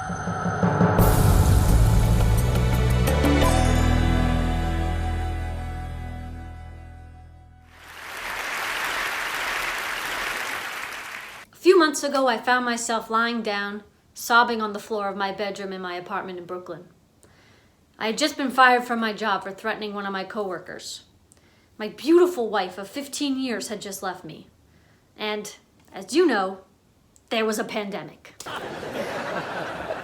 A few months ago, I found myself lying down, sobbing on the floor of my bedroom in my apartment in Brooklyn. I had just been fired from my job for threatening one of my coworkers. My beautiful wife of 15 years had just left me. And, as you know, there was a pandemic.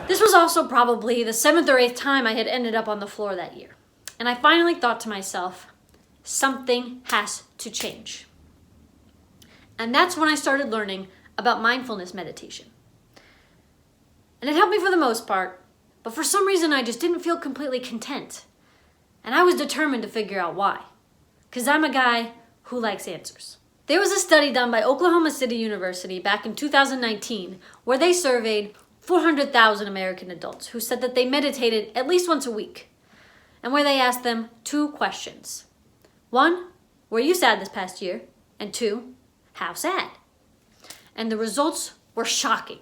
This was also probably the 7th or 8th time I had ended up on the floor that year. And I finally thought to myself, something has to change. And that's when I started learning about mindfulness meditation. And it helped me for the most part, but for some reason I just didn't feel completely content. And I was determined to figure out why. Because I'm a guy who likes answers. There was a study done by Oklahoma City University back in 2019 where they surveyed 400,000 American adults who said that they meditated at least once a week. And where they asked them 2 questions. 1, were you sad this past year? And 2, how sad? And the results were shocking.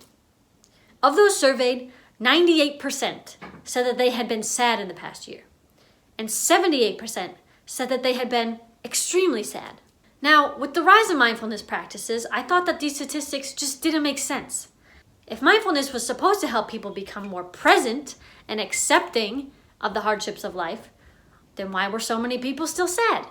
Of those surveyed, 98% said that they had been sad in the past year. And 78% said that they had been extremely sad. Now, with the rise of mindfulness practices, I thought that these statistics just didn't make sense. If mindfulness was supposed to help people become more present and accepting of the hardships of life, then why were so many people still sad?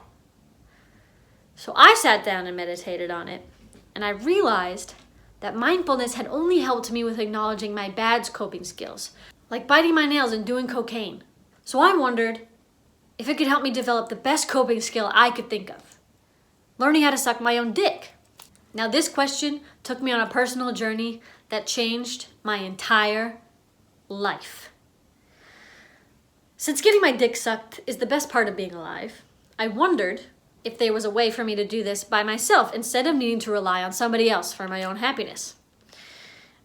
So I sat down and meditated on it, and I realized that mindfulness had only helped me with acknowledging my bad coping skills, like biting my nails and doing cocaine. So I wondered if it could help me develop the best coping skill I could think of, learning how to suck my own dick. Now this question took me on a personal journey that changed my entire life. Since getting my dick sucked is the best part of being alive, I wondered if there was a way for me to do this by myself instead of needing to rely on somebody else for my own happiness.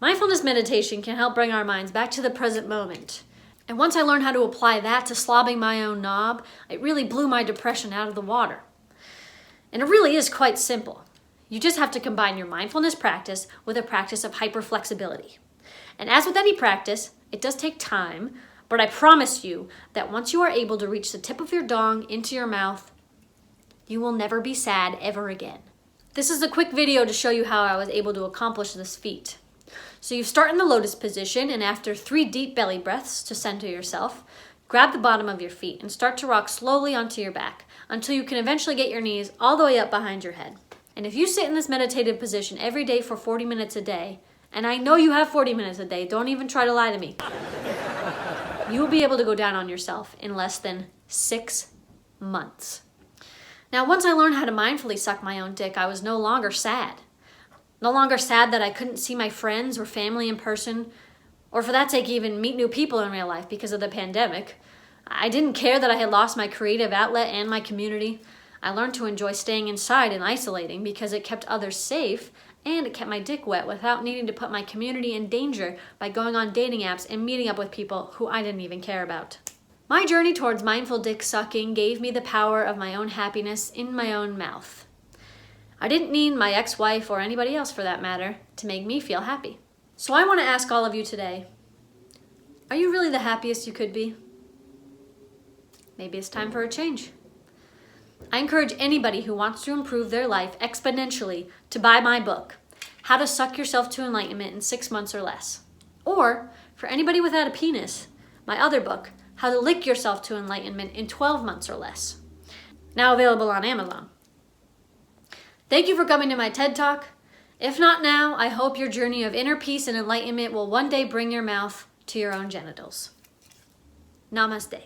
Mindfulness meditation can help bring our minds back to the present moment. And once I learned how to apply that to slobbing my own knob, it really blew my depression out of the water. And it really is quite simple. You just have to combine your mindfulness practice with a practice of hyperflexibility. And as with any practice, it does take time, but I promise you that once you are able to reach the tip of your dong into your mouth, you will never be sad ever again. This is a quick video to show you how I was able to accomplish this feat. So you start in the lotus position, and after 3 deep belly breaths to center yourself, grab the bottom of your feet and start to rock slowly onto your back until you can eventually get your knees all the way up behind your head. And if you sit in this meditative position every day for 40 minutes a day, and I know you have 40 minutes a day, don't even try to lie to me, you will be able to go down on yourself in less than 6 months. Now, once I learned how to mindfully suck my own dick, I was no longer sad. No longer sad that I couldn't see my friends or family in person, or for that sake even meet new people in real life because of the pandemic. I didn't care that I had lost my creative outlet and my community. I learned to enjoy staying inside and isolating because it kept others safe and it kept my dick wet without needing to put my community in danger by going on dating apps and meeting up with people who I didn't even care about. My journey towards mindful dick sucking gave me the power of my own happiness in my own mouth. I didn't need my ex-wife or anybody else for that matter to make me feel happy. So I want to ask all of you today, are you really the happiest you could be? Maybe it's time for a change. I encourage anybody who wants to improve their life exponentially to buy my book, How to Suck Yourself to Enlightenment in 6 months or less. Or, for anybody without a penis, my other book, How to Lick Yourself to Enlightenment in 12 months or less. Now available on Amazon. Thank you for coming to my TED Talk. If not now, I hope your journey of inner peace and enlightenment will one day bring your mouth to your own genitals. Namaste.